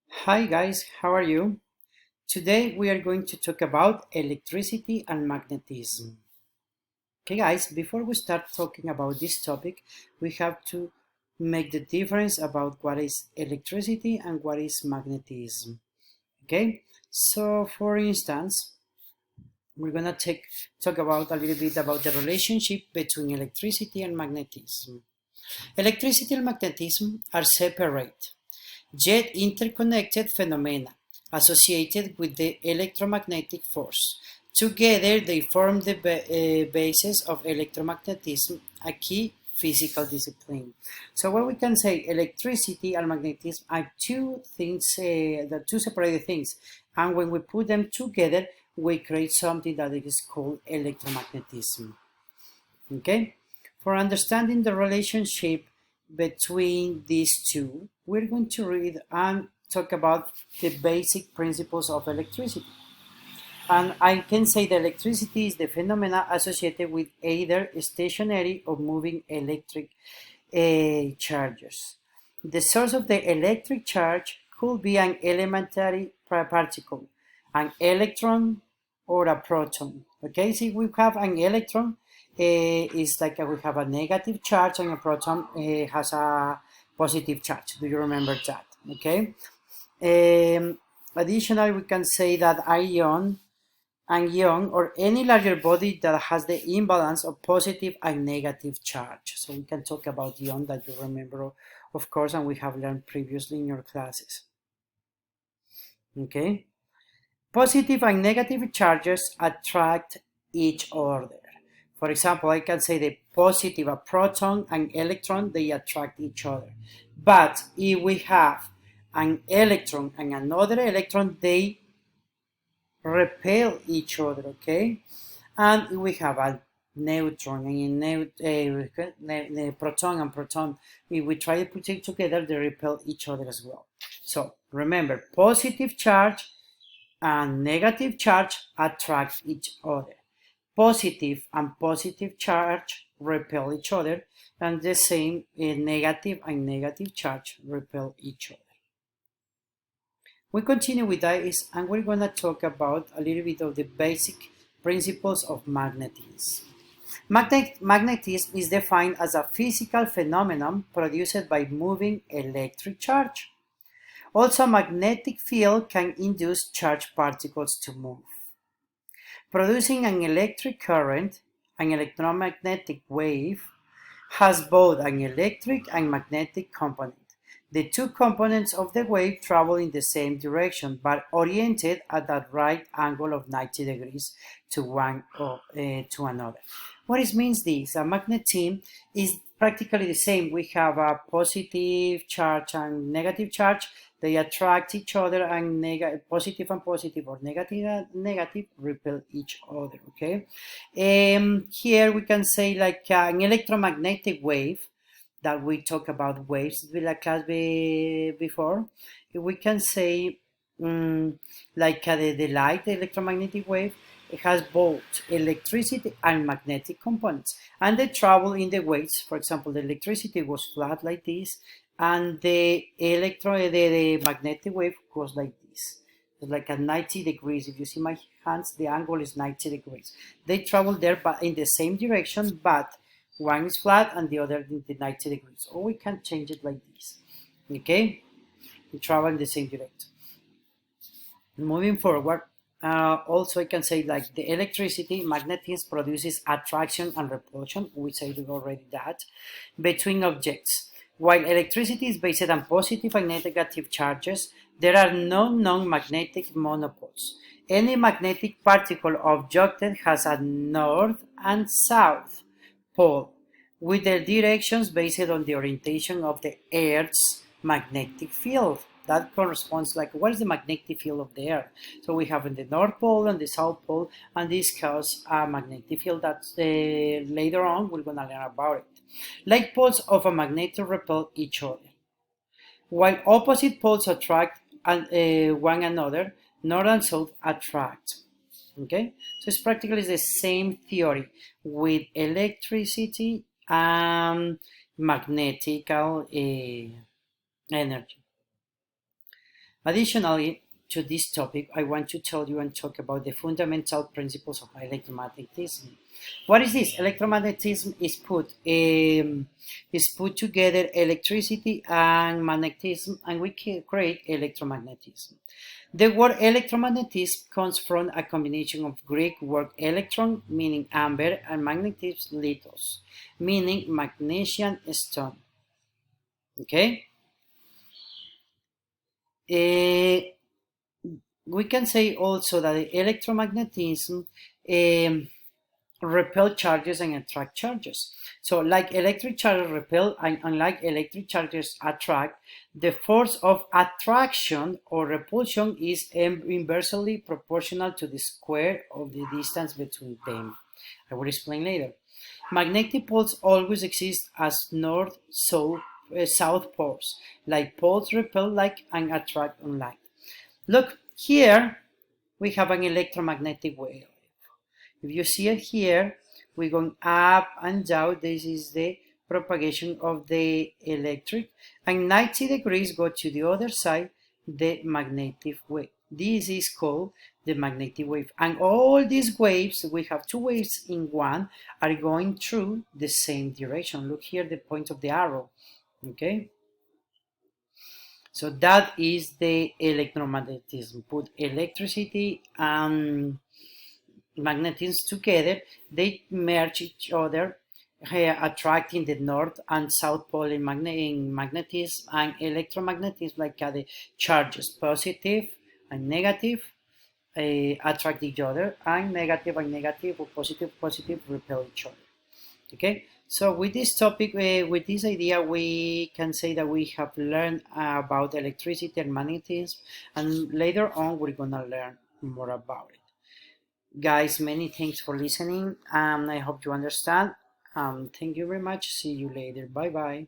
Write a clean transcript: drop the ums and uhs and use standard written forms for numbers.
Hi guys, how are you? Today we are going to talk about electricity and magnetism. Okay guys, before we start talking about this topic, we have to make the difference about what is electricity and what is magnetism. Okay, so for instance, we're gonna talk about a little bit about the relationship between electricity and magnetism. Electricity and magnetism are separate yet interconnected phenomena associated with the electromagnetic force. Together, they form the basis of electromagnetism, a key physical discipline. So, what we can say, electricity and magnetism are two things, the two separated things, and when we put them together, we create something that is called electromagnetism. Okay, for understanding the relationship between these two, we're going to read and talk about the basic principles of electricity. And I can say that electricity is the phenomena associated with either stationary or moving electric charges. The source of the electric charge could be an elementary particle, an electron, or a proton. Okay, so we have an electron, it's like we have a negative charge, and a proton has a positive charge. Do you remember that? Okay. Additionally, we can say that ion or any larger body that has the imbalance of positive and negative charge. So we can talk about ion that you remember, of course, and we have learned previously in your classes. Okay. Positive and negative charges attract each other. For example, I can say the positive, a proton and electron, they attract each other. But if we have an electron and another electron, they repel each other, okay? And we have a neutron and a proton and proton. If we try to put it together, they repel each other as well. So remember, positive charge and negative charge attract each other. Positive and positive charge repel each other, and the same negative and negative charge repel each other. We continue with this, and we're going to talk about a little bit of the basic principles of magnetism. Magnetism is defined as a physical phenomenon produced by moving electric charge. Also, a magnetic field can induce charged particles to move. Producing an electric current, an electromagnetic wave, has both an electric and magnetic component. The two components of the wave travel in the same direction, but oriented at a right angle of 90 degrees to one or to another. What it means this? A magnetism is practically the same. We have a positive charge and negative charge. They attract each other, and positive and positive or negative and negative repel each other. Okay. Here we can say like an electromagnetic wave that we talk about waves with a class before. We can say like the light, the electromagnetic wave, it has both electricity and magnetic components, and they travel in the waves. For example, the electricity was flat like this, and the magnetic wave goes like this. It's like at 90 degrees. If you see my hands, the angle is 90 degrees. They travel there, but in the same direction, but one is flat and the other in the 90 degrees. Or we can change it like this. Okay? We travel in the same direction. Moving forward, also I can say like the electricity, magnetism produces attraction and repulsion. We said already that between objects. While electricity is based on positive and negative charges, there are no non-magnetic monopoles. Any magnetic particle objected has a north and south pole, with their directions based on the orientation of the Earth's magnetic field. That corresponds like what is the magnetic field of the Earth? So we have in the North Pole and the South Pole, and this causes a magnetic field that later on we're gonna learn about it. Like poles of a magnet repel each other, while opposite poles attract one another. North and south attract. Okay, so it's practically the same theory with electricity and magnetic energy. Additionally to this topic, I want to tell you and talk about the fundamental principles of electromagnetism. What is this? Electromagnetism is put together electricity and magnetism, and we can create electromagnetism. The word electromagnetism comes from a combination of Greek word electron, meaning amber, and magnetism lithos, meaning magnesian stone. Okay? We can say also that the electromagnetism repel charges and attract charges. So like electric charges repel and unlike electric charges attract, the force of attraction or repulsion is inversely proportional to the square of the distance between them. I will explain later. Magnetic poles always exist as south poles, like poles repel like and attract unlike. Look, here we have an electromagnetic wave. If you see it here, we're going up and down. This is the propagation of the electric, and 90 degrees go to the other side, the magnetic wave. This is called the magnetic wave. And all these waves, we have two waves in one, are going through the same direction. Look here, the point of the arrow. Okay? So that is the electromagnetism. Put electricity and magnetism together, they merge each other, attracting the north and south pole in magnetism and electromagnetism, like the charges, positive and negative, attract each other, and negative or positive repel each other. Okay, so with this topic, with this idea, we can say that we have learned about electricity and magnetism, and later on we're gonna learn more about it. Guys, many thanks for listening. I hope you understand. Thank you very much. See you later. Bye bye.